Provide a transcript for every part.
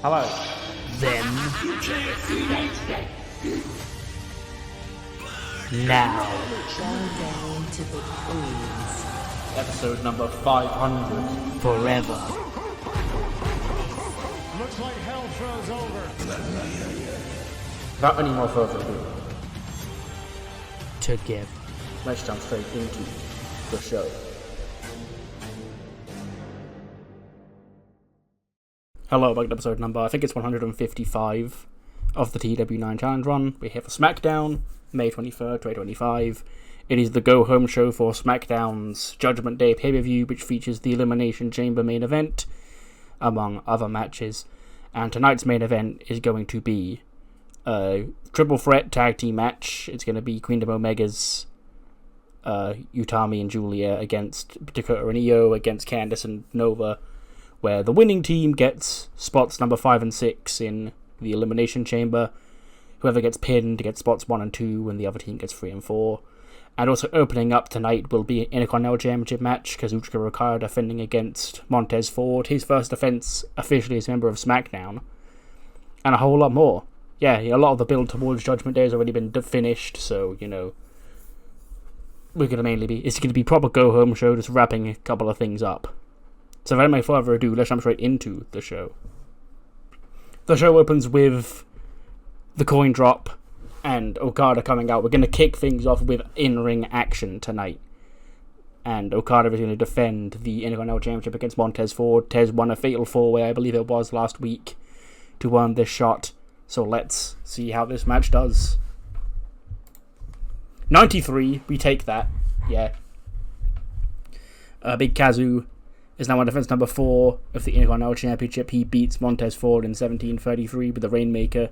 Hello. Then, now, Countdown to the queens. Episode number 500. forever. Looks like hell froze over. Without any more further ado, Together. let's jump straight into the show. Hello, welcome to episode number, I think it's 155 of the TEW IX Challenge Run. We're here for SmackDown, May 23rd, 2025. It is the go-home show for SmackDown's Judgment Day pay-per-view, which features the Elimination Chamber main event, among other matches. And tonight's main event is going to be a triple threat tag team match. It's going to be Queendom Omega's Utami and Julia against Dakota and Io, against Candice and Nova, where the winning team gets spots number 5 and 6 in the Elimination Chamber. Whoever gets pinned gets spots 1 and 2, and the other team gets 3 and 4. And also opening up tonight will be an Intercontinental Championship match, Kazuchika Okada defending against Montez Ford, his first defense officially as a member of SmackDown, and a whole lot more. Yeah, a lot of the build towards Judgment Day has already been finished, so, you know, it's going to be proper go-home show, just wrapping a couple of things up. So without any further ado, let's jump straight into the show. The show opens with the coin drop and Okada coming out. We're going to kick things off with in-ring action tonight. And Okada is going to defend the Intercontinental Championship against Montez Ford. Tez won a fatal 4-way, I believe it was, last week to earn this shot. So let's see how this match does. 93, we take that. Yeah. Big Kazu is now on defense number 4 of the Intercontinental Championship. He beats Montez Ford in 1733 with the Rainmaker.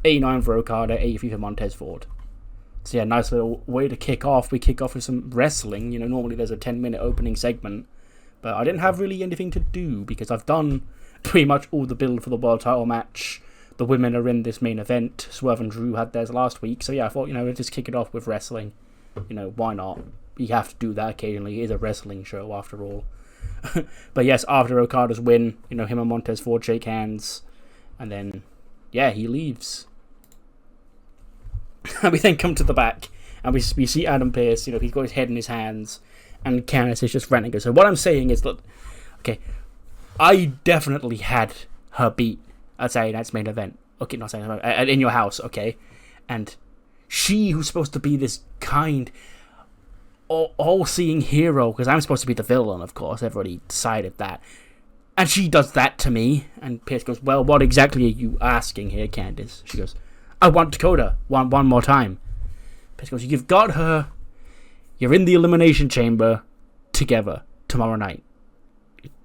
89 for Okada, 83 for Montez Ford. So yeah, nice little way to kick off. We kick off with some wrestling. You know, normally there's a 10-minute opening segment, but I didn't have really anything to do because I've done pretty much all the build for the world title match. The women are in this main event. Swerve and Drew had theirs last week, so yeah, I thought, you know, let's just kick it off with wrestling. You know, why not? You have to do that occasionally. It is a wrestling show after all. But yes, after Okada's win, you know, him and Montez Ford shake hands, and then, yeah, he leaves. And we then come to the back, and we see Adam Pearce, you know, he's got his head in his hands, and Candice is just ranting. So what I'm saying is that, okay, I definitely had her beat at Saturday Night's main event. Okay, not Saturday Night, in your house, okay? And she, who's supposed to be this kind, all-seeing hero, because I'm supposed to be the villain, of course, everybody decided that, and she does that to me, and Pearce goes, well, what exactly are you asking here, Candice? She goes, I want Dakota one more time. Pearce goes, you've got her, you're in the Elimination Chamber together tomorrow night.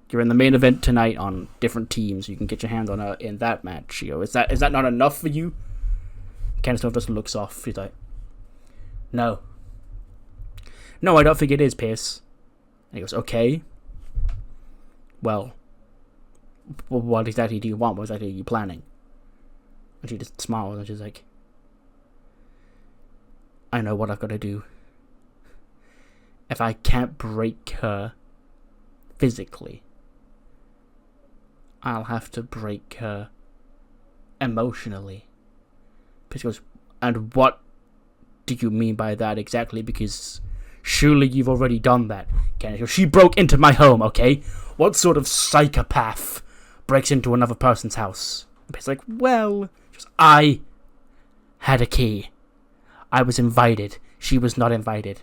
You're in the main event tonight on different teams, you can get your hands on her in that match. You know, is that not enough for you? Candice just looks off, she's like, No, I don't think it is, Pearce. And he goes, okay. Well, what exactly do you want? What exactly are you planning? And she just smiles and she's like, I know what I've got to do. If I can't break her physically, I'll have to break her emotionally. Pearce goes, and what do you mean by that exactly? Because surely you've already done that. She broke into my home, okay? What sort of psychopath breaks into another person's house? It's like, well, I had a key. I was invited. She was not invited.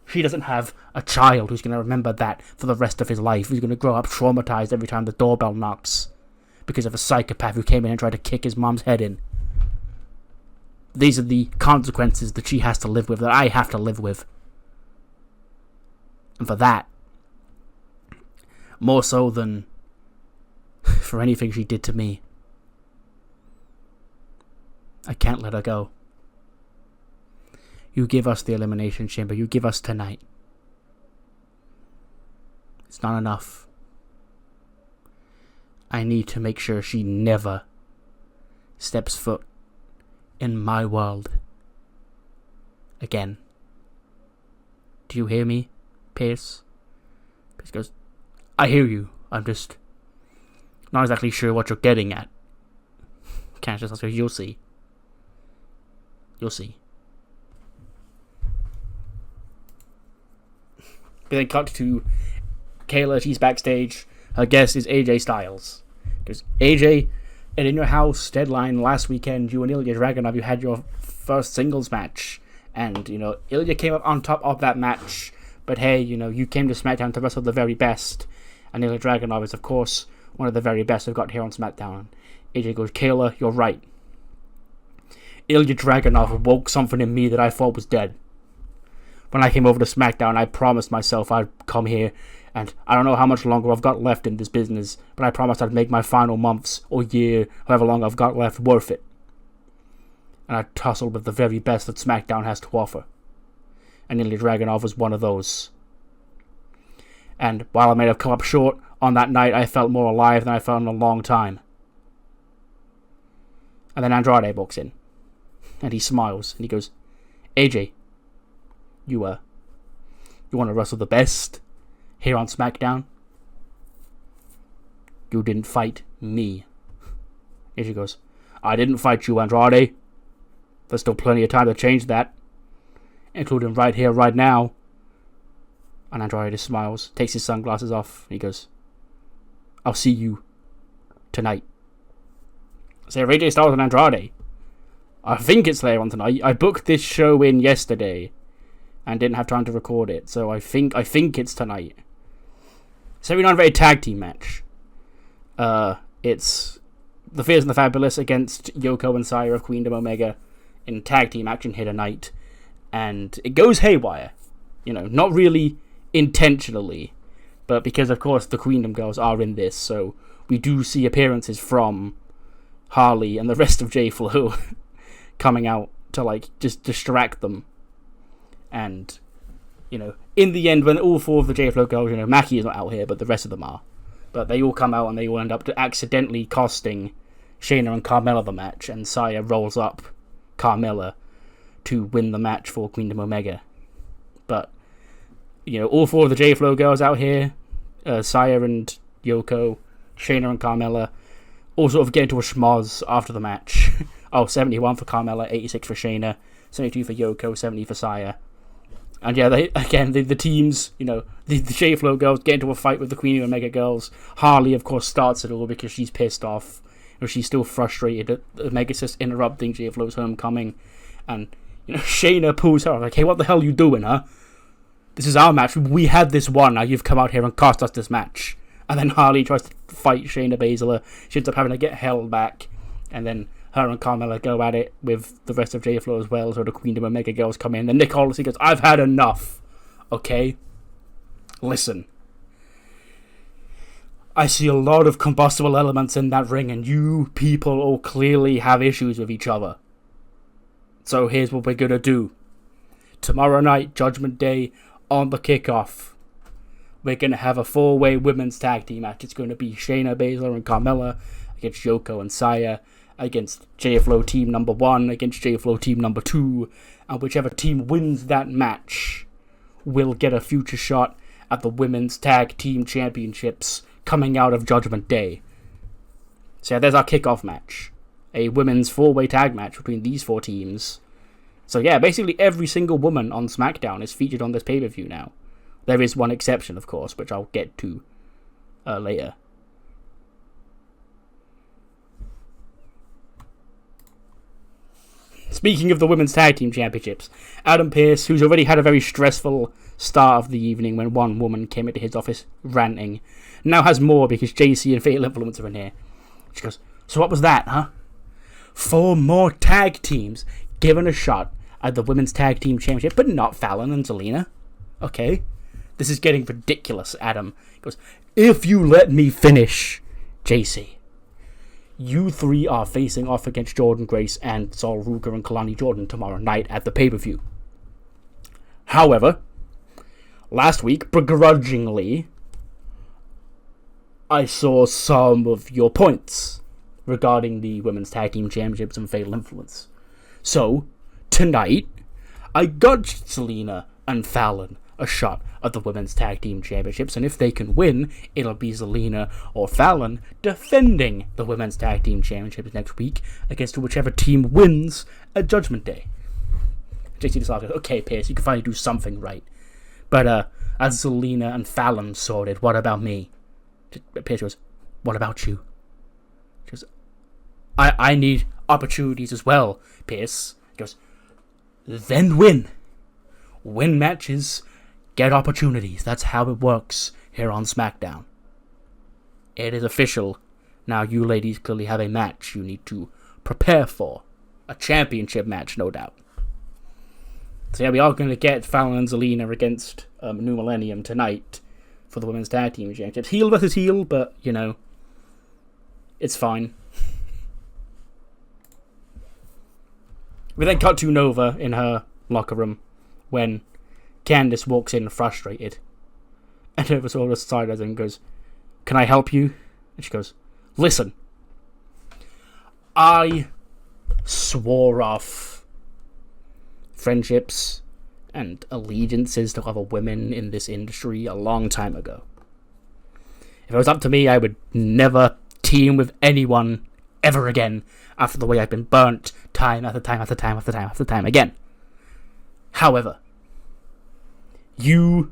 She doesn't have a child who's going to remember that for the rest of his life, who's going to grow up traumatized every time the doorbell knocks because of a psychopath who came in and tried to kick his mom's head in. These are the consequences that she has to live with, that I have to live with. And for that, more so than for anything she did to me, I can't let her go. You give us the Elimination Chamber, you give us tonight. It's not enough. I need to make sure she never steps foot in my world again. Do you hear me, Pearce? Pearce goes, I hear you. I'm just Not exactly sure what you're getting at. Can't just answer. You'll see. You'll see. But then cut to Kayla. She's backstage. Her guest is AJ Styles. Because AJ, and in your house deadline last weekend, you and Ilya Dragunov, you had your first singles match. And, you know, Ilya came up on top of that match. But hey, you know, you came to SmackDown to wrestle the very best. And Ilya Dragunov is, of course, one of the very best we've got here on SmackDown. AJ goes, Kayla, you're right. Ilya Dragunov woke something in me that I thought was dead. When I came over to SmackDown, I promised myself I'd come here, and I don't know how much longer I've got left in this business, but I promised I'd make my final months or year, however long I've got left, worth it. And I tussled with the very best that SmackDown has to offer. And Ilya Dragunov was one of those. And while I may have come up short, on that night I felt more alive than I felt in a long time. And then Andrade walks in. And he smiles, and he goes, AJ, you want to wrestle the best here on SmackDown? You didn't fight me. AJ goes, I didn't fight you, Andrade. There's still plenty of time to change that, including right here, right now. And Andrade just smiles, takes his sunglasses off, and he goes, I'll see you tonight. So AJ Styles and Andrade. I think it's later on tonight. I booked this show in yesterday and didn't have time to record it, so I think it's tonight. 79 tag team match. It's the Fierce and the Fabulous against Yoko and Saya of Queendom Omega in tag team action here tonight, and it goes haywire. You know, not really intentionally, but because of course the Queendom girls are in this, so we do see appearances from Harley and the rest of J-Flow coming out to like just distract them. And you know, in the end, when all four of the J-Flow girls, you know, Mackie is not out here, but the rest of them are, but they all come out and they all end up accidentally costing Shayna and Carmella the match, and Saya rolls up Carmella to win the match for Queendom Omega. But you know, all four of the J-Flow girls out here, Saya and Yoko, Shayna and Carmella, all sort of get into a schmoz after the match. 71 for Carmella, 86 for Shayna, 72 for Yoko, 70 for Saya. And yeah, the teams, you know, the J-Flow girls get into a fight with the Queen of Omega girls. Harley, of course, starts it all because she's pissed off. Or she's still frustrated at Omega just interrupting J-Flow's homecoming. And, you know, Shayna pulls her off, like, hey, what the hell are you doing, huh? This is our match. We had this one. Now you've come out here and cost us this match. And then Harley tries to fight Shayna Baszler. She ends up having to get held back. And then her and Carmella go at it with the rest of J-Flow as well, so the Queendom Omega girls come in. Then Nick Aldis goes, I've had enough. Okay? Listen. I see a lot of combustible elements in that ring, and you people all clearly have issues with each other. So here's what we're gonna do. Tomorrow night, Judgment Day, on the kickoff, we're gonna have a 4-way women's tag team match. It's gonna be Shayna Baszler and Carmella against Yoko and Saya, against J-Flow team number 1, against J-Flow team number 2, and whichever team wins that match will get a future shot at the Women's Tag Team Championships coming out of Judgment Day. So yeah, there's our kickoff match. A women's 4-way tag match between these 4 teams. So yeah, basically every single woman on SmackDown is featured on this pay-per-view now. There is one exception, of course, which I'll get to later. Speaking of the Women's Tag Team Championships, Adam Pearce, who's already had a very stressful start of the evening when one woman came into his office ranting, now has more because JC and Fatal Influence are in here. She goes, so what was that, huh? 4 more tag teams given a shot at the Women's Tag Team Championship, but not Fallon and Zelina. Okay. This is getting ridiculous, Adam. He goes, if you let me finish, JC. You 3 are facing off against Jordan Grace and Sol Ruca and Kelani Jordan tomorrow night at the pay-per-view. However, last week, begrudgingly, I saw some of your points regarding the Women's Tag Team Championships and Fatal Influence. So, tonight, I got Zelina and Fallon a shot at the Women's Tag Team Championships, and if they can win, it'll be Zelina or Fallon defending the Women's Tag Team Championships next week against whichever team wins at Judgment Day. JC decided, okay, Pierce, you can finally do something right. But as Zelina and Fallon sorted, what about me? Pierce goes, what about you? She goes, I need opportunities as well, Pierce. He goes, then win. Win matches, get opportunities. That's how it works here on SmackDown. It is official. Now you ladies clearly have a match you need to prepare for. A championship match, no doubt. So yeah, we are going to get Fallon and Zelina against New Millennium tonight for the Women's Tag Team Championships. Heel versus heel, but, you know, it's fine. We then cut to Nova in her locker room when Candice walks in frustrated. And Nova sort of sideways and goes, can I help you? And she goes, listen, I swore off friendships and allegiances to other women in this industry a long time ago. If it was up to me, I would never team with anyone ever again after the way I've been burnt time after time after time after time after time again. However, you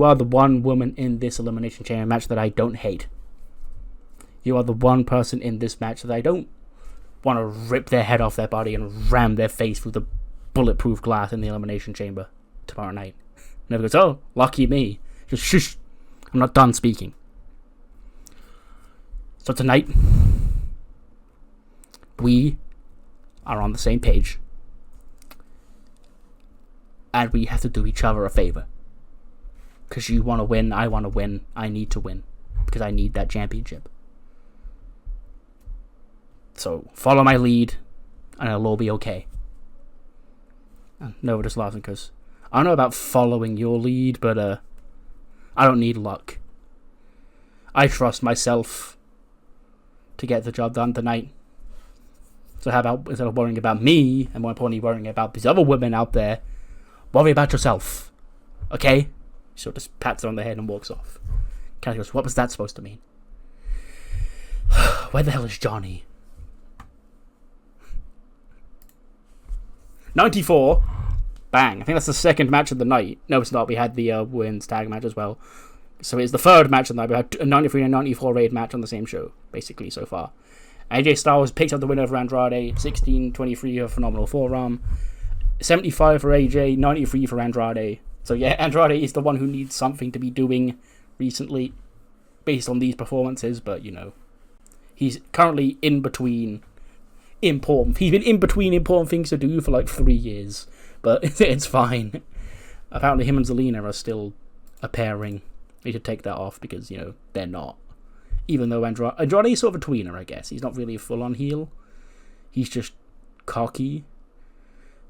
are the one woman in this Elimination Chamber match that I don't hate. You are the one person in this match that I don't want to rip their head off their body and ram their face through the bulletproof glass in the Elimination Chamber tomorrow night. Nova goes, oh, lucky me. Just shush. I'm not done speaking. So tonight, we are on the same page. And we have to do each other a favor. Because you want to win, I want to win, I need to win. Because I need that championship. So, follow my lead, and it'll all be okay. And Nova just laughs and goes, I don't know about following your lead, but I don't need luck. I trust myself to get the job done tonight. So how about, instead of worrying about me, and more importantly worrying about these other women out there, worry about yourself. Okay? So just pats her on the head and walks off. Kelly goes, what was that supposed to mean? Where the hell is Johnny? 94. Bang. I think that's the second match of the night. No, it's not. We had the women's tag match as well. So it's the third match of the night. We had a 93 and 94 raid match on the same show, basically, so far. AJ Styles picks up the win over Andrade. 16-23 a phenomenal forearm. 75 for AJ, 93 for Andrade. So yeah, Andrade is the one who needs something to be doing recently based on these performances, but you know, he's currently in between important. He's been in between important things to do for like 3 years, but it's fine. Apparently him and Zelina are still a pairing. They should take that off because, you know, they're not. Even though Andrade is sort of a tweener, I guess. He's not really a full-on heel. He's just cocky.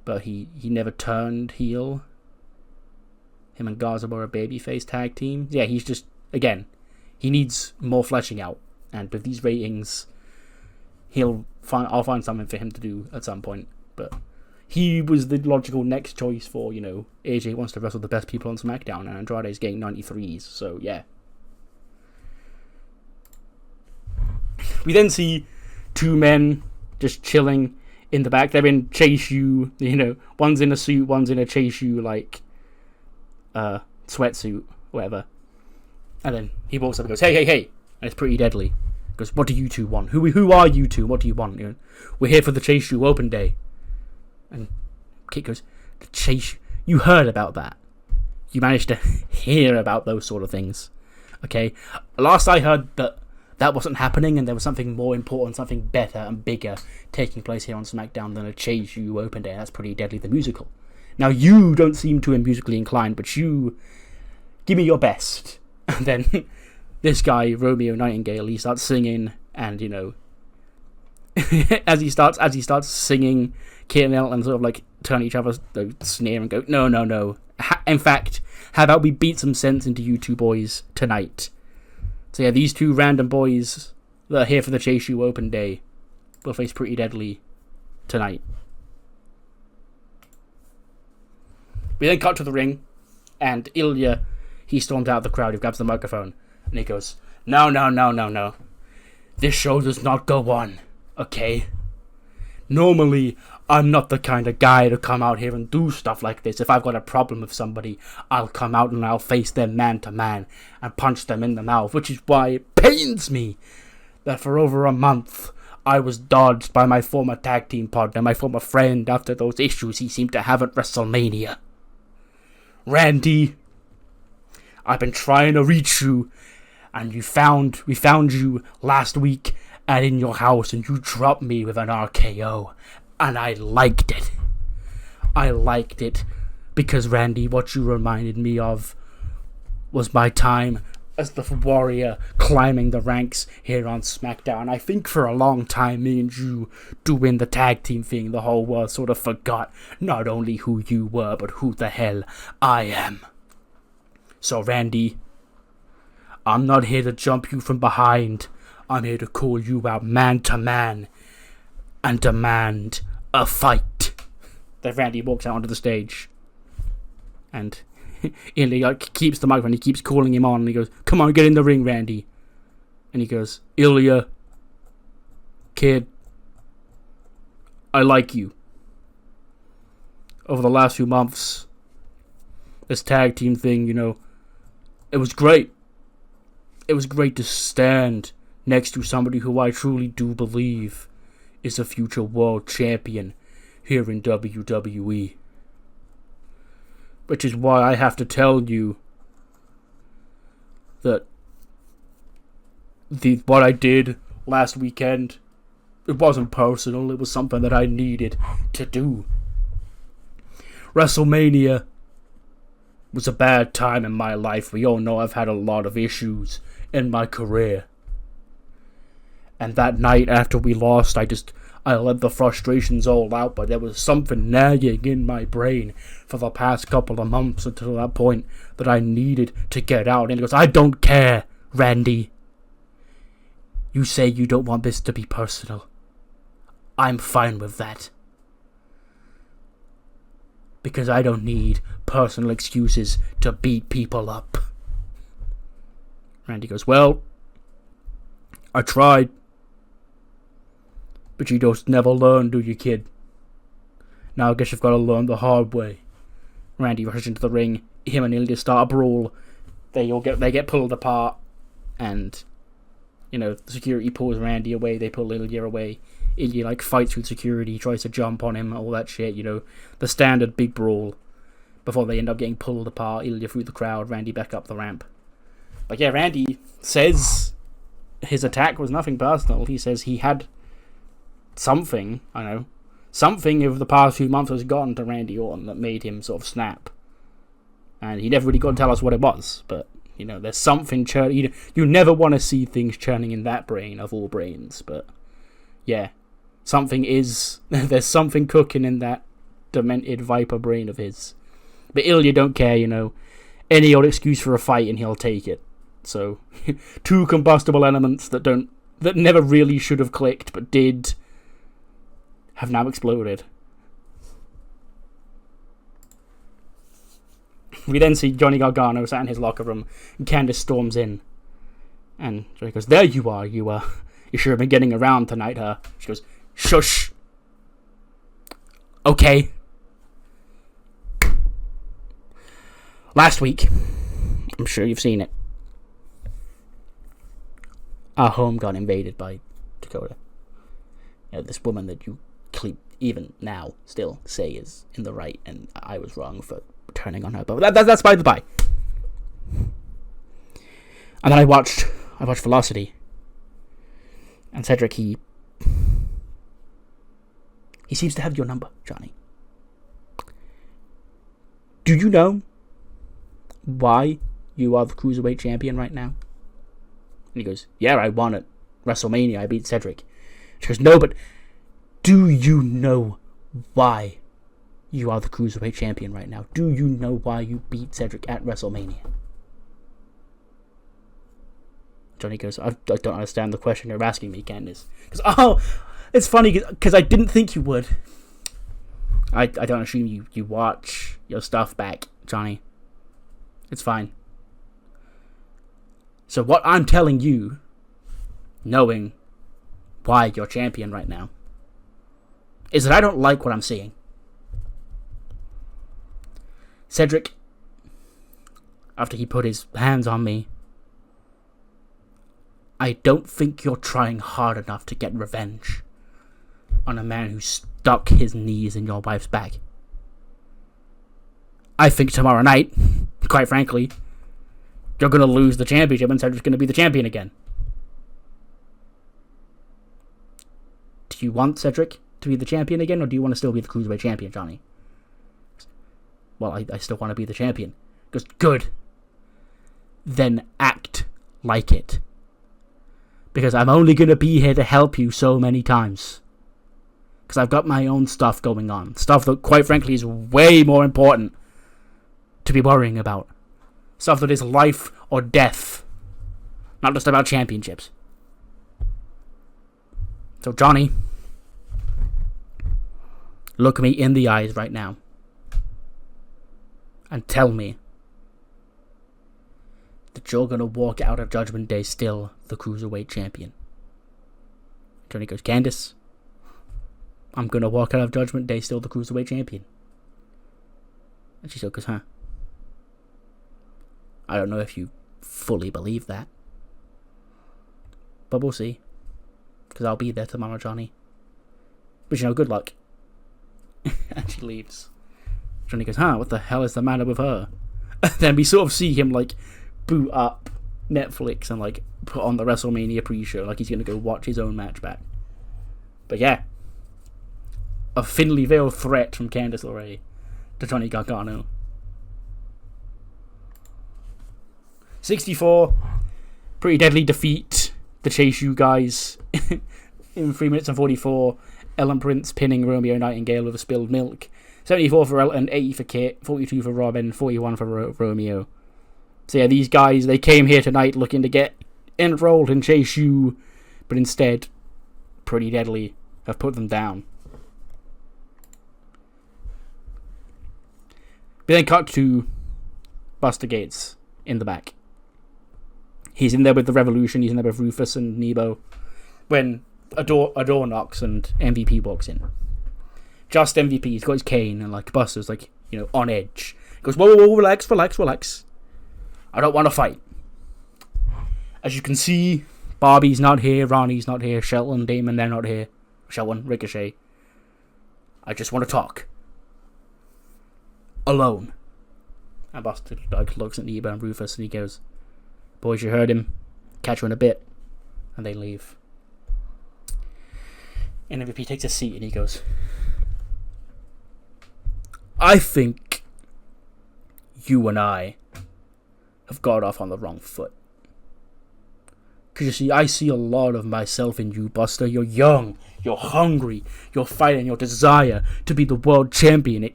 But he never turned heel. Him and Garza were a babyface tag team. Yeah, he's just, again, he needs more fleshing out. And with these ratings, I'll find something for him to do at some point. But he was the logical next choice for, you know, AJ wants to wrestle the best people on SmackDown, and Andrade's getting 93s, so yeah. We then see two men just chilling in the back. They're in Chase U, you know, one's in a suit, one's in a Chase U, like, sweatsuit, whatever. And then he walks up and goes, hey, and it's Pretty Deadly. He goes, what do you two want? Who are you two? What do you want? You know, we're here for the Chase U Open Day. And Kit goes, the Chase, you heard about that. You managed to hear about those sort of things. Okay? Last I heard that wasn't happening and there was something more important, something better and bigger taking place here on SmackDown than a Chase U Open Day. That's Pretty Deadly, the musical. Now, you don't seem too musically inclined, but you give me your best. And then this guy, Romeo Nightingale, he starts singing, and, you know, as he starts singing, Kit and Elton sort of like turn each other, sneer and go, no. In fact, how about we beat some sense into you two boys tonight? So yeah, these two random boys that are here for the Chase U Open Day will face Pretty Deadly tonight. We then cut to the ring, and Ilya, he storms out of the crowd, he grabs the microphone, and he goes, No. This show does not go on, okay? Normally, I'm not the kind of guy to come out here and do stuff like this. If I've got a problem with somebody, I'll come out and I'll face them man to man and punch them in the mouth, which is why it pains me that for over a month I was dodged by my former tag team partner, my former friend, after those issues he seemed to have at WrestleMania. Randy, I've been trying to reach you, and we found you last week and in your house, and you dropped me with an RKO, and I liked it. I liked it because, Randy, what you reminded me of was my time as the warrior climbing the ranks here on SmackDown. I think for a long time, me and you doing the tag team thing, the whole world sort of forgot not only who you were, but who the hell I am. So, Randy, I'm not here to jump you from behind. I'm here to call you out man to man and demand a fight. Then Randy walks out onto the stage, and Ilya keeps the microphone. He keeps calling him on, and he goes, "Come on, get in the ring, Randy." And he goes, "Ilya, kid, I like you. Over the last few months, this tag team thing, it was great. It was great to stand next to somebody who I truly do believe is a future world champion here in WWE. Which is why I have to tell you that what I did last weekend, it wasn't personal, it was something that I needed to do. WrestleMania was a bad time in my life. We all know I've had a lot of issues in my career. And that night after we lost, I let the frustrations all out, but there was something nagging in my brain for the past couple of months until that point that I needed to get out. And he goes, "I don't care, Randy. You say you don't want this to be personal. I'm fine with that. Because I don't need personal excuses to beat people up." Randy goes, "Well, I tried. But you just never learn, do you, kid? Now I guess you've got to learn the hard way." Randy rushes into the ring. Him and Ilya start a brawl. They get pulled apart, and the security pulls Randy away. They pull Ilya away. Ilya fights with security, tries to jump on him, all that shit. The standard big brawl. Before they end up getting pulled apart, Ilya through the crowd, Randy back up the ramp. But yeah, Randy says his attack was nothing personal. He says he had something over the past few months has gotten to Randy Orton that made him sort of snap. And he never really got to tell us what it was, but, there's something churning. You never want to see things churning in that brain of all brains, but, yeah, there's something cooking in that demented viper brain of his. But Ilya don't care, any old excuse for a fight and he'll take it. So, two combustible elements that never really should have clicked, but did, have now exploded. We then see Johnny Gargano sat in his locker room, and Candice storms in. And Johnny goes, "There you are, you sure have been getting around tonight, huh?" She goes, "Shush. Okay. Last week, I'm sure you've seen it, our home got invaded by Dakota. This woman that you even now still say is in the right, and I was wrong for turning on her, but that's by the by. And then I watched Velocity, and Cedric, he seems to have your number, Johnny. Do you know why you are the Cruiserweight champion right now?" And he goes, "Yeah, I won at WrestleMania. I beat Cedric." She goes, "No, but do you know why you are the Cruiserweight champion right now? Do you know why you beat Cedric at WrestleMania?" Johnny goes, I don't understand the question you're asking me, Candice. Because, it's funny, because I didn't think you would. I don't assume you watch your stuff back, Johnny. It's fine. So what I'm telling you, knowing why you're champion right now, is that I don't like what I'm seeing. Cedric, after he put his hands on me, I don't think you're trying hard enough to get revenge on a man who stuck his knees in your wife's back. I think tomorrow night, quite frankly, you're going to lose the championship and Cedric's going to be the champion again. Do you want Cedric to be the champion again, or do you want to still be the Cruiserweight champion, Johnny? Well, I still want to be the champion. He goes, good. Then act like it. Because I'm only going to be here to help you so many times. Because I've got my own stuff going on. Stuff that, quite frankly, is way more important to be worrying about. Stuff that is life or death. Not just about championships. So, Johnny, look me in the eyes right now. And tell me that you're going to walk out of Judgment Day still the Cruiserweight champion. Johnny goes, Candice, I'm going to walk out of Judgment Day still the Cruiserweight champion. And she still goes, huh? I don't know if you fully believe that. But we'll see. Because I'll be there tomorrow, Johnny. But good luck. And she leaves. Johnny goes, huh, what the hell is the matter with her? And then we sort of see him, boot up Netflix and, put on the WrestleMania pre-show. Like he's going to go watch his own match back. But yeah. A thinly veiled threat from Candice LeRae to Johnny Gargano. 64. Pretty deadly defeat. The Chase U guys. In 3 minutes and 44. Ellen Prince pinning Romeo Nightingale with a spilled milk. 74 for Elton, 80 for Kit, 42 for Robin, 41 for Romeo. So yeah, these guys, they came here tonight looking to get enrolled in Chase U, but instead, Pretty Deadly have put them down. We then cut to Buster Gates in the back. He's in there with the Revolution, he's in there with Rufus and Nebo, when a door knocks and MVP walks in. Just MVP, he's got his cane, and Buster's on edge. He goes, whoa, relax. I don't want to fight. As you can see, Bobby's not here, Ronnie's not here, Shelton, Damon, they're not here. Shelton, Ricochet. I just want to talk. Alone. And Buster looks at Nebo and Rufus and he goes, boys, you heard him. Catch you in a bit. And they leave. And MVP takes a seat and he goes, I think you and I have got off on the wrong foot. Because you see, I see a lot of myself in you, Buster. You're young, you're hungry, you're fighting your desire to be the world champion.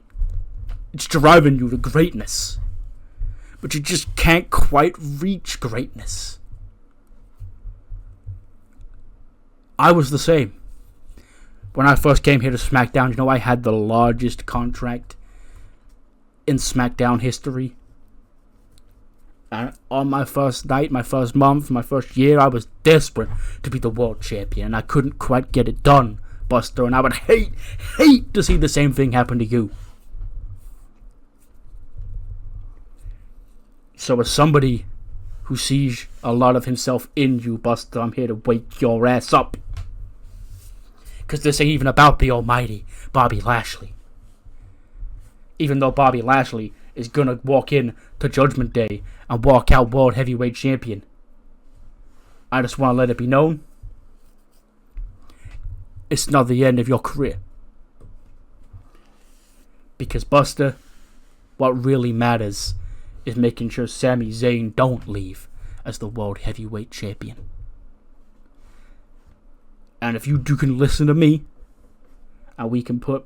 It's driving you to greatness. But you just can't quite reach greatness. I was the same. When I first came here to SmackDown, I had the largest contract in SmackDown history. And on my first night, my first month, my first year, I was desperate to be the world champion. And I couldn't quite get it done, Buster. And I would hate to see the same thing happen to you. So as somebody who sees a lot of himself in you, Buster, I'm here to wake your ass up. Because this ain't even about the almighty Bobby Lashley. Even though Bobby Lashley is going to walk in to Judgment Day and walk out World Heavyweight Champion. I just want to let it be known, it's not the end of your career. Because Buster, what really matters is making sure Sami Zayn don't leave as the World Heavyweight Champion. And if you can listen to me, and we can put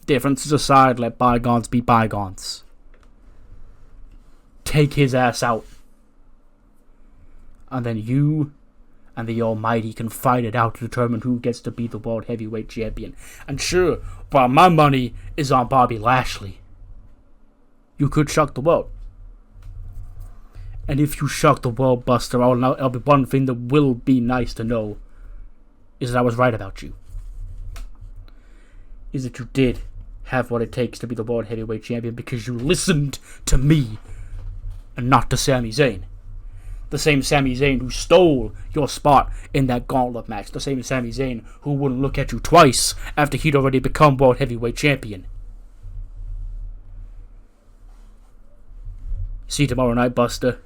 differences aside, let bygones be bygones. Take his ass out. And then you and the Almighty can fight it out to determine who gets to be the World Heavyweight Champion. And sure, while my money is on Bobby Lashley, you could shock the world. And if you shock the world, Buster, I'll be one thing that will be nice to know is that I was right about you. Is that you did have what it takes to be the World Heavyweight Champion because you listened to me and not to Sami Zayn. The same Sami Zayn who stole your spot in that gauntlet match. The same Sami Zayn who wouldn't look at you twice after he'd already become World Heavyweight Champion. See, tomorrow night, Buster,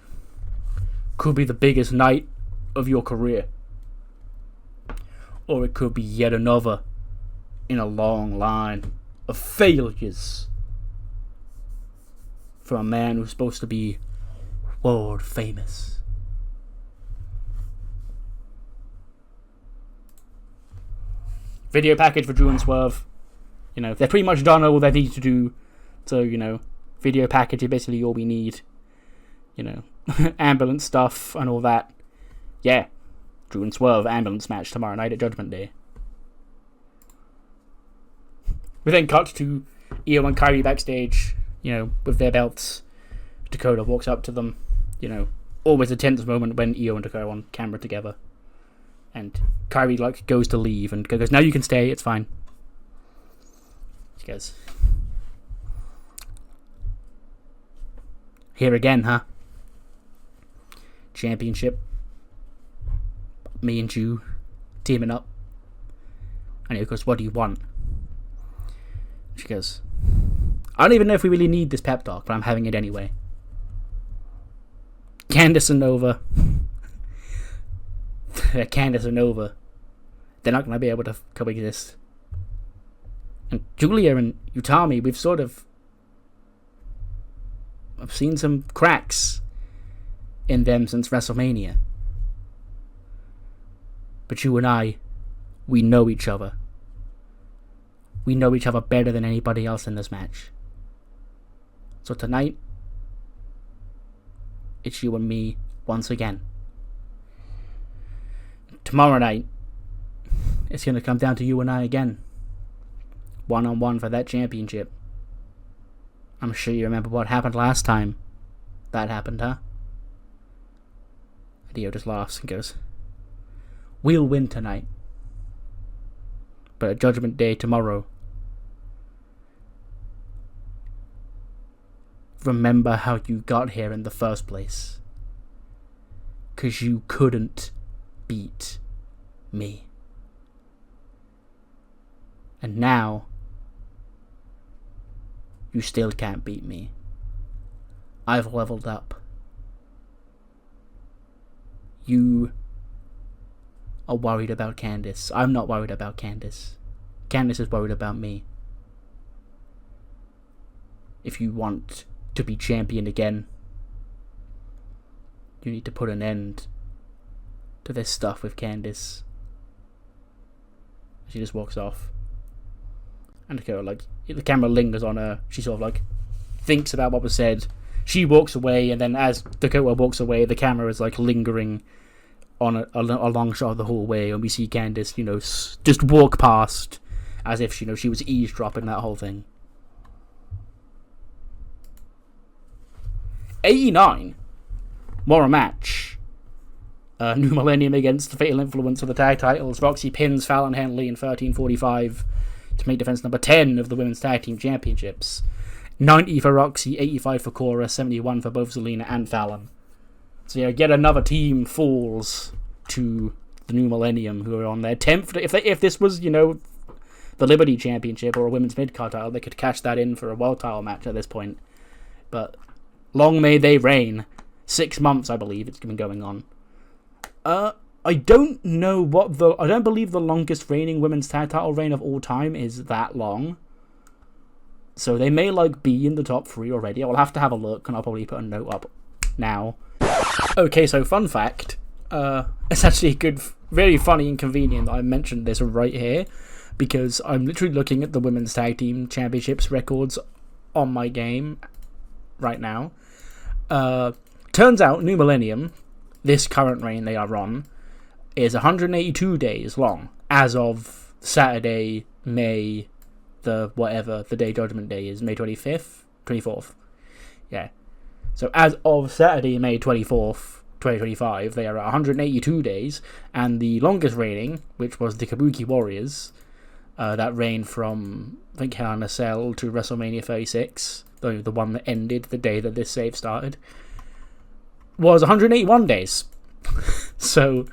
could be the biggest night of your career. Or it could be yet another in a long line of failures for a man who's supposed to be world famous. Video package for Drew and Swerve. You know, they're pretty much done all they need to do. So, you know, video package is basically all we need. You know, ambulance stuff and all that. Yeah, Drew and Swerve ambulance match tomorrow night at Judgment Day. We then cut to Io and Kyrie backstage, you know, with their belts. Dakota walks up to them, you know, always a tense moment when Io and Dakota are on camera together. And Kyrie, like, goes to leave, and goes, "No, you can stay, it's fine." She goes, "Here again, huh? Championship. Me and you teaming up." And he goes, "What do you want?" She goes, "I don't even know if we really need this pep talk, but I'm having it anyway. Candice and Nova. Candice and Nova. They're not going to be able to coexist. And Julia and Utami, I've seen some cracks in them since WrestleMania. But you and I, we know each other. We know each other better than anybody else in this match. So tonight, it's you and me once again. Tomorrow night, it's going to come down to you and I again. One-on-one for that championship. I'm sure you remember what happened last time that happened, huh?" Dio just laughs and goes, "We'll win tonight. But at Judgment Day tomorrow, remember how you got here in the first place. 'Cause you couldn't beat me. And now, you still can't beat me. I've leveled up. You are worried about Candice. I'm not worried about Candice. Candice is worried about me. If you want to be champion again, you need to put an end to this stuff with Candice." She just walks off. And the camera lingers on her. She sort of like thinks about what was said. She walks away, and then as Dakota walks away, the camera is like lingering on a long shot of the hallway, and we see Candice, you know, just walk past as if, you know, she was eavesdropping that whole thing. 89. More a match. New Millennium against the Fatal Influence for the tag titles. Roxy pins Fallon Henley in 13:45 to make defense number 10 of the Women's Tag Team Championships. 90 for Roxy, 85 for Cora, 71 for both Zelina and Fallon. So yeah, yet another team falls to the New Millennium, who are on their 10th. If this was, you know, the Liberty Championship or a Women's Midcard title, they could cash that in for a world title match at this point. But long may they reign. 6 months, I believe, it's been going on. I don't believe the longest reigning women's tag title reign of all time is that long. So they may be in the top 3 already. I'll have to have a look, and I'll probably put a note up now. Okay, so fun fact. It's actually good, very funny and convenient that I mentioned this right here, because I'm literally looking at the Women's Tag Team Championships records on my game right now. Turns out, New Millennium, this current reign they are on, is 182 days long as of Saturday, May the day Judgment Day is, May 25th, 24th. Yeah. So as of Saturday, May 24th, 2025, they are at 182 days, and the longest reigning, which was the Kabuki Warriors, that reigned from, I think, Hell in a Cell to WrestleMania 36, the one that ended the day that this save started, was 181 days. So,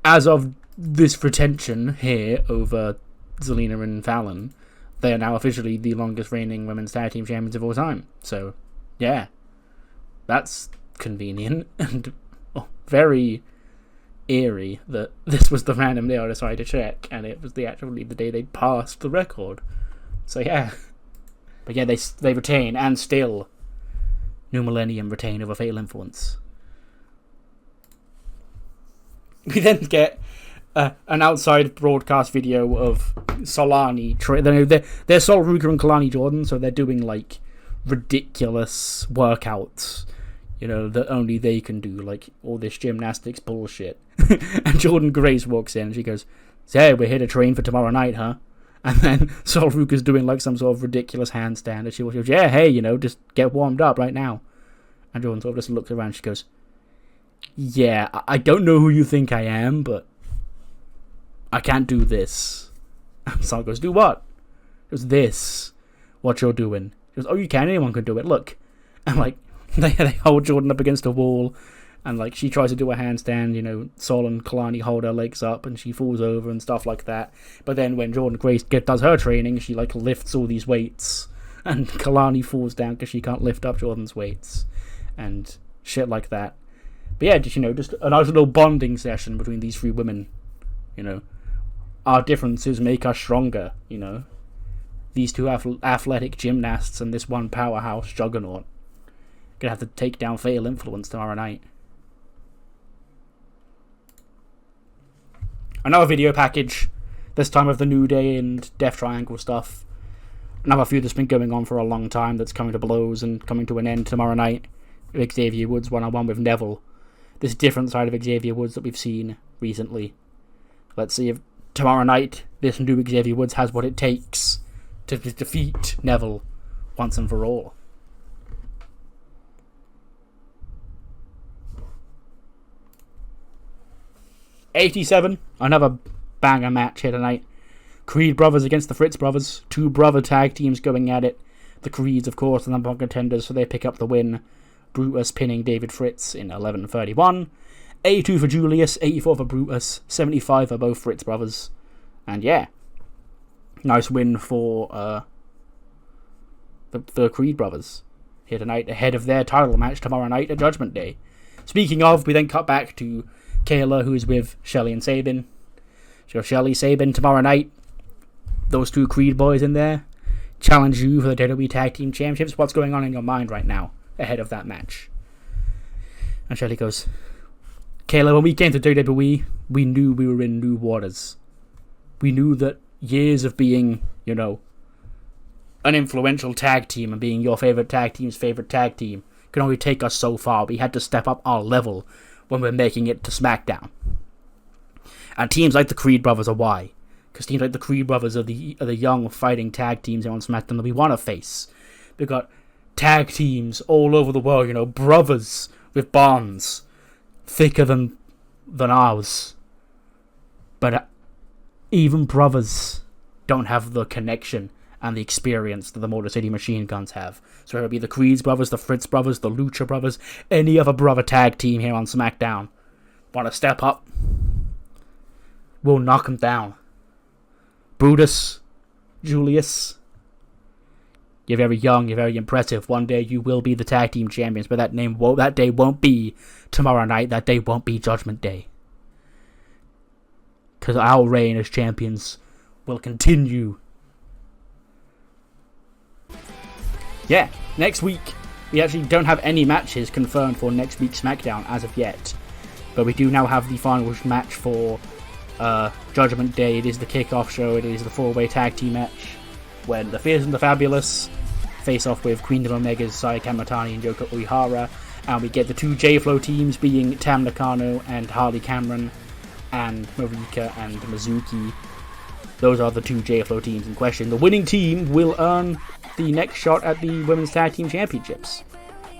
as of this retention here over Zelina and Fallon, they are now officially the longest reigning women's tag team champions of all time. So, yeah, that's convenient and very eerie that this was the random day I decided to check, and it was the day they passed the record. So yeah, but yeah, they retain, and still New Millennium retain over Fatal Influence. We then get an outside broadcast video of Solani. They're Sol, Ruca, and Kelani Jordan, so they're doing like ridiculous workouts, that only they can do, like all this gymnastics bullshit. And Jordan Grace walks in and she goes, "Hey, we're here to train for tomorrow night, huh?" And then Sol Ruca's doing like some sort of ridiculous handstand, and she goes, "Yeah, hey, just get warmed up right now." And Jordan sort of just looks around and she goes, "Yeah, I don't know who you think I am, but I can't do this." And Sol goes, "Do what?" It was this, what you're doing. She goes, "Oh, you can, anyone can do it, look." And like, they hold Jordan up against a wall, and like she tries to do a handstand, Sol and Kelani hold her legs up and she falls over and stuff like that. But then when Jordan Grace does her training, she like lifts all these weights, and Kelani falls down because she can't lift up Jordan's weights and shit like that. But yeah, just a nice little bonding session between these three women. Our differences make us stronger. These two athletic gymnasts and this one powerhouse juggernaut gonna have to take down Fatal Influence tomorrow night. Another video package, this time of the New Day and Death Triangle stuff. Another feud that's been going on for a long time that's coming to blows and coming to an end tomorrow night. Xavier Woods one-on-one with Neville. This different side of Xavier Woods that we've seen recently. Let's see if tomorrow night this new Xavier Woods has what it takes to defeat Neville once and for all. '87, another banger match here tonight. Creed brothers against the Fritz brothers. Two brother tag teams going at it. The Creeds, of course, the number one contenders, so they pick up the win. Brutus pinning David Fritz in 11:31. 82 for Julius, 84 for Brutus, 75 for both Fritz brothers. And yeah, nice win for the Creed brothers here tonight, ahead of their title match tomorrow night at Judgment Day. Speaking of, we then cut back to Kayla, who's with Shelly and Sabin. So Shelly, Sabin, tomorrow night, those two Creed boys in there challenge you for the WWE Tag Team Championships. What's going on in your mind right now ahead of that match? And Shelly goes, "Kayla, when we came to WWE, we knew we were in new waters. We knew that years of being, an influential tag team and being your favorite tag team's favorite tag team can only take us so far. We had to step up our level when we're making it to SmackDown. And teams like the Creed brothers are why. Because teams like the Creed brothers are the young fighting tag teams on SmackDown that we want to face. We've got tag teams all over the world, brothers with bonds thicker than ours. But even brothers don't have the connection and the experience that the Motor City Machine Guns have. So it'll be the Creeds brothers, the Fritz brothers, the Lucha brothers, any other brother tag team here on SmackDown. Want to step up? We'll knock them down. Brutus, Julius, you're very young, you're very impressive. One day you will be the tag team champions, but that day won't be tomorrow night. That day won't be Judgment Day. Because our reign as champions will continue. Yeah, next week, we actually don't have any matches confirmed for next week's SmackDown as of yet. But we do now have the final match for Judgment Day. It is the kickoff show. It is the 4-way tag team match when the Fierce and the Fabulous face off with Queen of Omega's Saya Kamatani and Yoko Uehara. And we get the two J-Flow teams being Tam Nakano and Harley Cameron and Marika and Mizuki. Those are the two JFO teams in question. The winning team will earn the next shot at the Women's Tag Team Championships.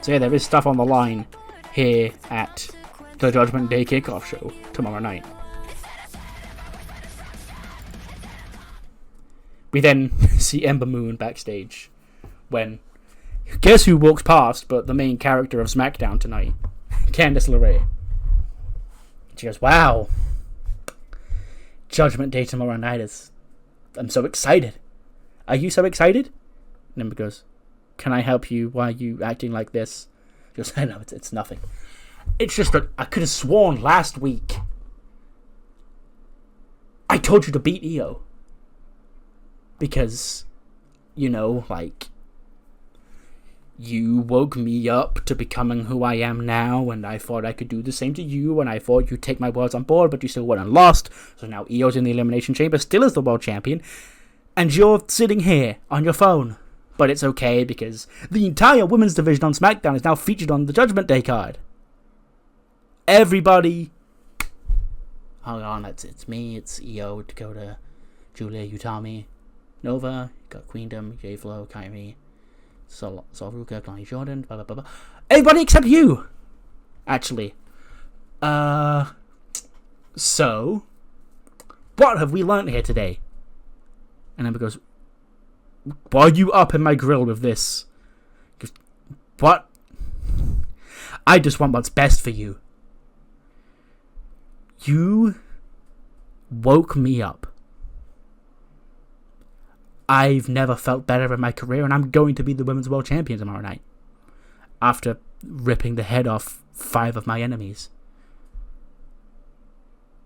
So yeah, there is stuff on the line here at the Judgment Day kickoff show tomorrow night. We then see Ember Moon backstage when, guess who walks past but the main character of SmackDown tonight, Candice LeRae. She goes, wow, Judgment Day tomorrow night is, I'm so excited. Are you so excited? And Ember goes, can I help you? Why are you acting like this? She goes, no, it's nothing. It's just that I could have sworn last week I told you to beat Io. Because, you know, like, you woke me up to becoming who I am now, and I thought I could do the same to you, and I thought you'd take my words on board, but you still weren't lost. So now Io's in the Elimination Chamber, still as the World Champion, and you're sitting here on your phone. But it's okay, because the entire women's division on SmackDown is now featured on the Judgment Day card. Everybody, hold on, it's me, it's Io, Dakota, Julia, Utami, Nova, got Queendom, J-Flo, Kairi, Ruca, Kelani Jordan, blah blah blah blah. Everybody except you! Actually. So, what have we learnt here today? And Ember goes, why are you up in my grill with this? Goes, what? I just want what's best for you. You woke me up. I've never felt better in my career, and I'm going to be the Women's World Champion tomorrow night. After ripping the head off 5 of my enemies.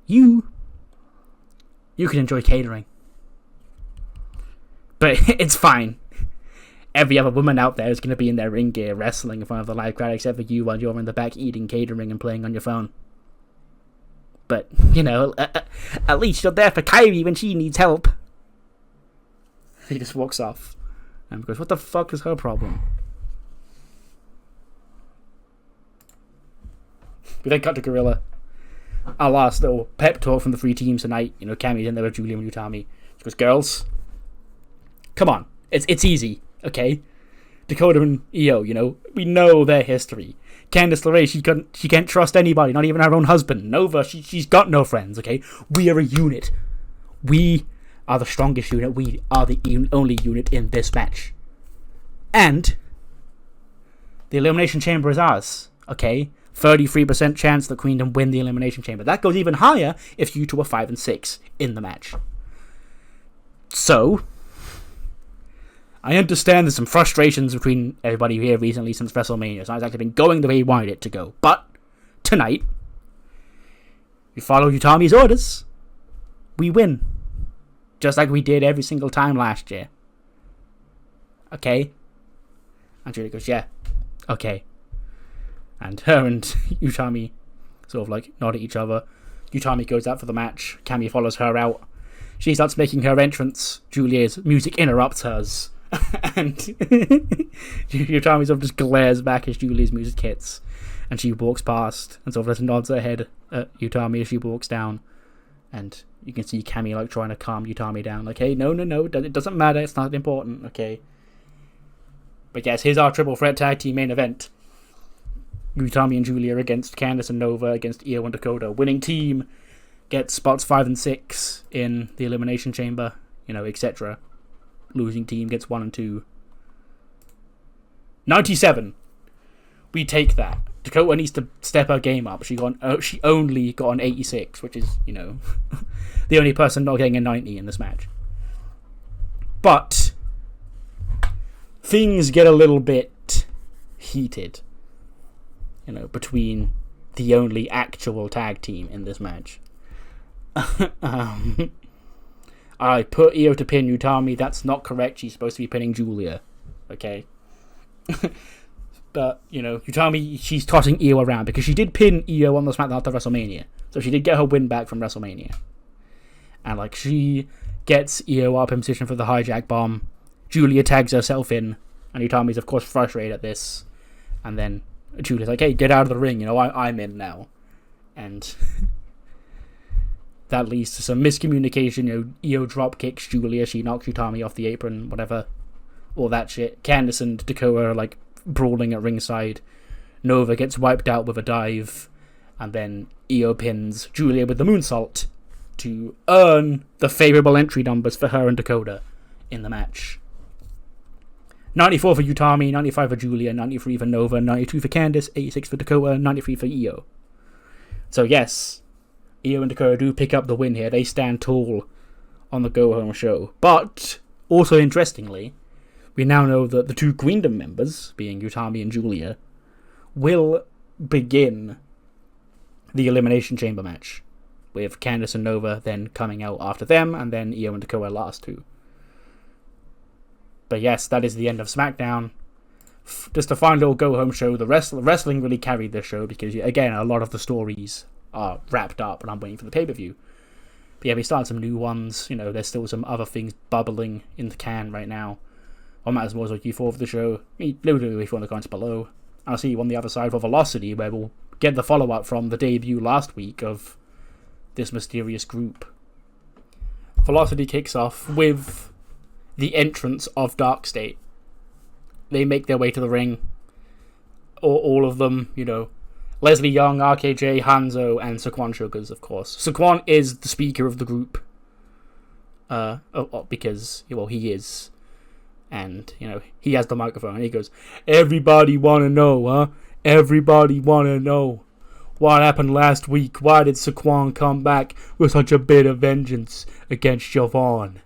You can enjoy catering. But it's fine. Every other woman out there is going to be in their ring gear wrestling in front of the live crowd, except for you while you're in the back eating catering and playing on your phone. But, you know, at least you're there for Kairi when she needs help. He just walks off. And goes, what the fuck is her problem? We then cut to Gorilla. Our last little pep talk from the 3 teams tonight. You know, Cammy's in there with Julia and Utami. She goes, girls, come on. It's easy, okay? Dakota and Io, you know, we know their history. Candice LeRae, she can't trust anybody, not even her own husband. Nova, she's got no friends, okay? We are a unit. We are the strongest unit. We are the only unit in this match. And the Elimination Chamber is ours, okay? 33% chance that Queendom win the Elimination Chamber. That goes even higher if you two are 5 and 6 in the match. So, I understand there's some frustrations between everybody here recently since WrestleMania. It's not exactly been going the way you wanted it to go. But, tonight, we follow Utami's orders. We win. Just like we did every single time last year. Okay? And Julia goes, yeah. Okay. And her and Utami sort of like nod at each other. Utami goes out for the match. Cammy follows her out. She starts making her entrance. Julia's music interrupts hers. And Utami sort of just glares back as Julia's music hits. And she walks past and sort of just nods her head at Utami as she walks down. And you can see Cammy like trying to calm Utami down. Like, hey, no, it doesn't matter. It's not important, okay? But yes, here's our triple threat tag team main event. Utami and Julia against Candice and Nova against Io and Dakota. Winning team gets spots 5 and 6 in the Elimination Chamber, you know, etc. Losing team gets 1 and 2. 97. We take that. Dakota needs to step her game up. She only got an 86, which is, you know, the only person not getting a 90 in this match. But things get a little bit heated, you know, between the only actual tag team in this match. I put Io to pin Utami. That's not correct. She's supposed to be pinning Julia. Okay? But, you know, Utami, she's tossing Io around because she did pin Io on the SmackDown after WrestleMania. So she did get her win back from WrestleMania. And, like, she gets Io up in position for the hijack bomb. Julia tags herself in. And Utami's, of course, frustrated at this. And then Julia's like, hey, get out of the ring. You know, I'm in now. And that leads to some miscommunication. Io drop kicks Julia, she knocks Utami off the apron, whatever, all that shit. Candice and Dakota are like brawling at ringside. Nova gets wiped out with a dive, and then Io pins Julia with the moonsault to earn the favourable entry numbers for her and Dakota in the match. 94 for Utami, 95 for Julia, 93 for Nova, 92 for Candice, 86 for Dakota, 93 for Io. So yes, Io and Dakota do pick up the win here. They stand tall on the go-home show. But, also interestingly, we now know that the two Queendom members, being Utami and Julia, will begin the Elimination Chamber match, with Candice and Nova then coming out after them, and then Io and Dakota last two. But yes, that is the end of SmackDown. Just a fine little go-home show. The wrestling really carried this show because, again, a lot of the stories are wrapped up, and I'm waiting for the pay-per-view. But yeah, we started some new ones. There's still some other things bubbling in the can right now. What matters more is what you thought of the show. Leave it if you want the comments below. I'll see you on the other side for Velocity, where we'll get the follow-up from the debut last week of this mysterious group. Velocity kicks off with the entrance of Dark State. They make their way to the ring. All of them, Leslie Young, RKJ, Hanzo, and Saquon Sugars, of course. Saquon is the speaker of the group. Because, he is. And, he has the microphone, and he goes, "Everybody wanna know, huh? Everybody wanna know. What happened last week? Why did Saquon come back with such a bit of vengeance against Javon?"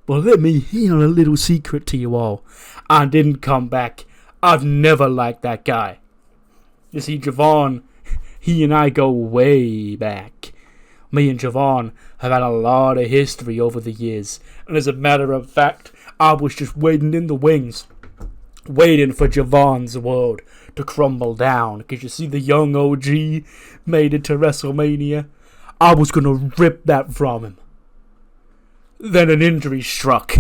Well, let me in on a little secret to you all. I didn't come back. I've never liked that guy. You see, Javon, he and I go way back. Me and Javon have had a lot of history over the years. And as a matter of fact, I was just waiting in the wings, waiting for Javon's world to crumble down. Because you see, the young OG made it to WrestleMania. I was going to rip that from him. Then an injury struck.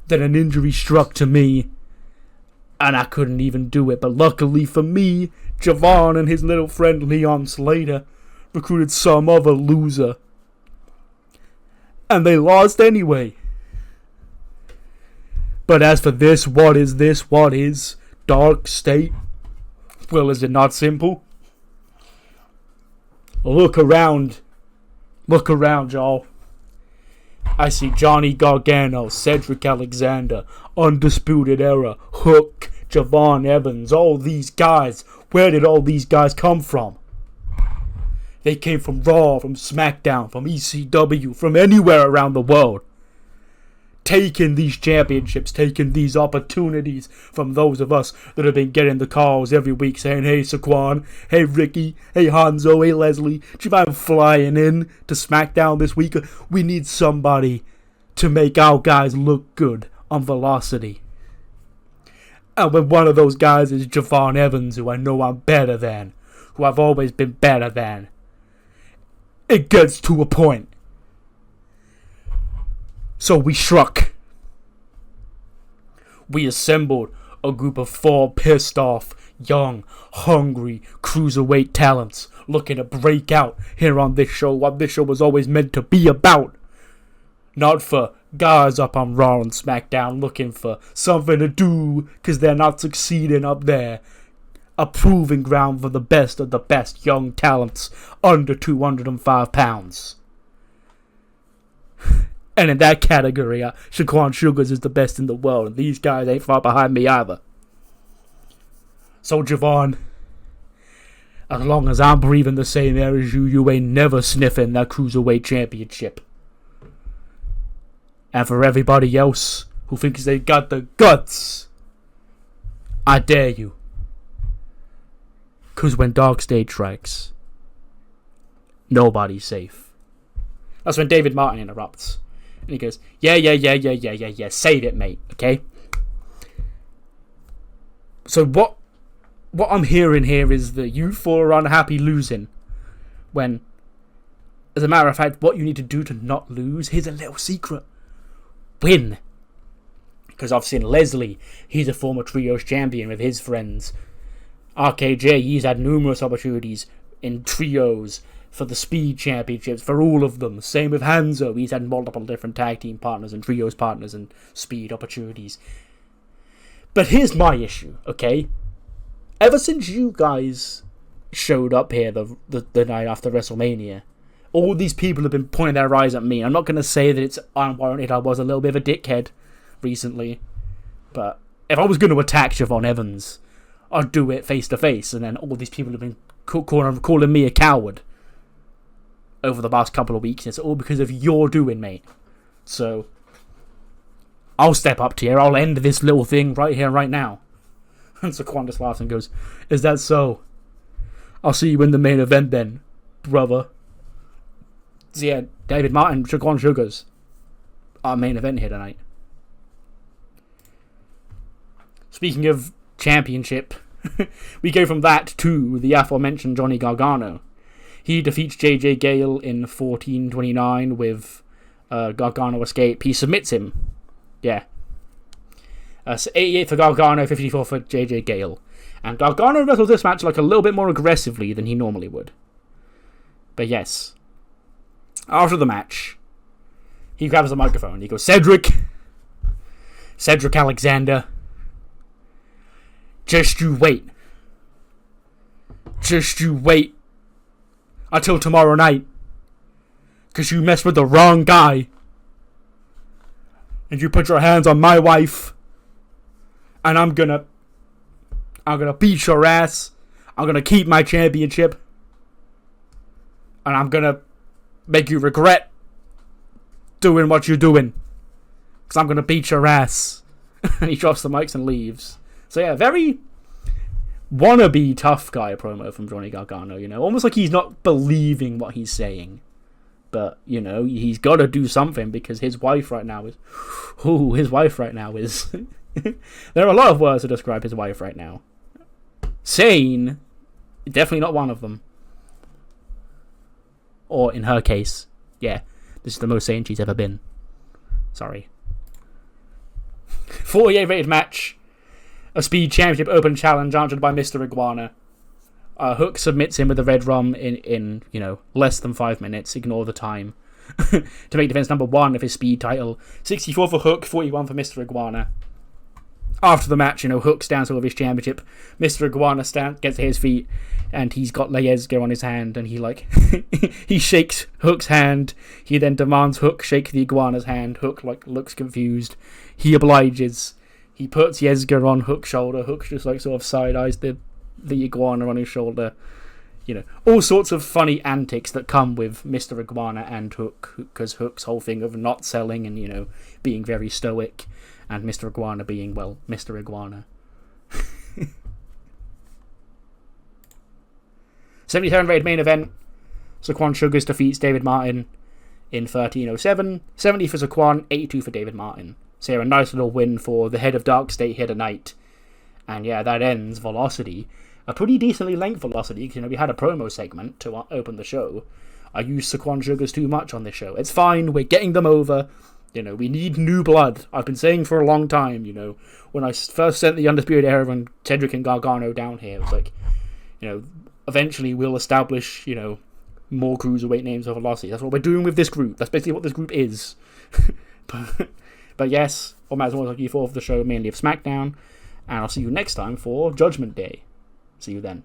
To me. And I couldn't even do it. But luckily for me, Javon and his little friend Leon Slater recruited some other loser. And they lost anyway. But as for this? What is Dark State? Well, is it not simple? Look around, y'all. I see Johnny Gargano, Cedric Alexander, Undisputed Era, Hook, Javon Evans, all these guys. Where did all these guys come from? They came from Raw, from SmackDown, from ECW, from anywhere around the world. Taking these championships, taking these opportunities from those of us that have been getting the calls every week saying, "Hey Saquon, hey Ricky, hey Hanzo, hey Leslie, do you mind flying in to SmackDown this week? We need somebody to make our guys look good on Velocity." And when one of those guys is Javon Evans, who I know I'm better than, who I've always been better than, it gets to a point. So we struck. We assembled a group of 4 pissed off, young, hungry, cruiserweight talents looking to break out here on this show, what this show was always meant to be about. Not for guys up on Raw and SmackDown looking for something to do because they're not succeeding up there. A proving ground for the best of the best young talents under 205 pounds. And in that category, Saquon Sugars is the best in the world, and these guys ain't far behind me either. So Javon, as long as I'm breathing the same air as you ain't never sniffing that Cruiserweight Championship. And for everybody else who thinks they got the guts, I dare you. 'Cause when Dark State strikes, nobody's safe. That's when David Martin interrupts. And he goes, yeah, save it, mate, okay? So what I'm hearing here is that you 4 are unhappy losing. When, as a matter of fact, what you need to do to not lose, here's a little secret. Win. Because I've seen Leslie, he's a former trios champion with his friends. RKJ, he's had numerous opportunities in trios, for the Speed Championships, for all of them. Same with Hanzo. He's had multiple different tag team partners and trios partners and Speed opportunities. But here's my issue, okay? Ever since you guys showed up here the night after WrestleMania, all these people have been pointing their eyes at me. I'm not going to say that it's unwarranted. I was a little bit of a dickhead recently. But if I was going to attack Siobhan Evans, I'd do it face to face. And then all these people have been calling me a coward over the past couple of weeks. It's all because of your doing, mate. So I'll step up to you. I'll end this little thing right here, right now. And so Quan just laughs and goes, "Is that so? I'll see you in the main event then, brother." So yeah, David Martin, Shaquan Sugars, our main event here tonight. Speaking of championship, we go from that to the aforementioned Johnny Gargano. He defeats JJ Gale in 14:29 with Gargano escape. He submits him. Yeah. So 88 for Gargano, 54 for JJ Gale. And Gargano wrestled this match like a little bit more aggressively than he normally would. But yes. After the match, he grabs the microphone. He goes, Cedric Alexander, just you wait. Just you wait until tomorrow night. Because you messed with the wrong guy. And you put your hands on my wife. And I'm gonna beat your ass. I'm gonna keep my championship. And I'm gonna make you regret doing what you're doing. Because I'm gonna beat your ass. And he drops the mics and leaves. So yeah, very wannabe tough guy promo from Johnny Gargano, you know. Almost like he's not believing what he's saying. But, you know, he's got to do something because his wife right now is... There are a lot of words to describe his wife right now. Sane, definitely not one of them. Or, in her case, yeah, this is the most sane she's ever been. Sorry. 48 rated match. A Speed Championship Open Challenge answered by Mr. Iguana. Hook submits him with the red rum in you know, less than 5 minutes. Ignore the time. To make defense number 1 of his Speed title. 64 for Hook, 41 for Mr. Iguana. After the match, you know, Hook stands over his championship. Mr. Iguana gets to his feet, and he's got Leyeska on his hand, and he, like, he shakes Hook's hand. He then demands Hook shake the Iguana's hand. Hook, like, looks confused. He obliges. He puts Yeska on Hook's shoulder. Hook just, like, sort of side-eyes the Iguana on his shoulder. You know, all sorts of funny antics that come with Mr. Iguana and Hook, because Hook's whole thing of not selling and, you know, being very stoic, and Mr. Iguana being, well, Mr. Iguana. 77 rated main event. Saquon Sugars defeats David Martin in 13:07. 70 for Saquon, 82 for David Martin. So a nice little win for the head of Dark State here tonight. And yeah, that ends Velocity. A pretty decently length Velocity, because, you know, we had a promo segment to open the show. I used Saquon Sugars too much on this show. It's fine, we're getting them over. You know, we need new blood. I've been saying for a long time, you know, when I first sent the Undisputed Era and Cedric and Gargano down here, it was like, you know, eventually we'll establish, you know, more cruiserweight names of Velocity. That's what we're doing with this group. That's basically what this group is. But yes, what matters more like you for the show, mainly of SmackDown. And I'll see you next time for Judgment Day. See you then.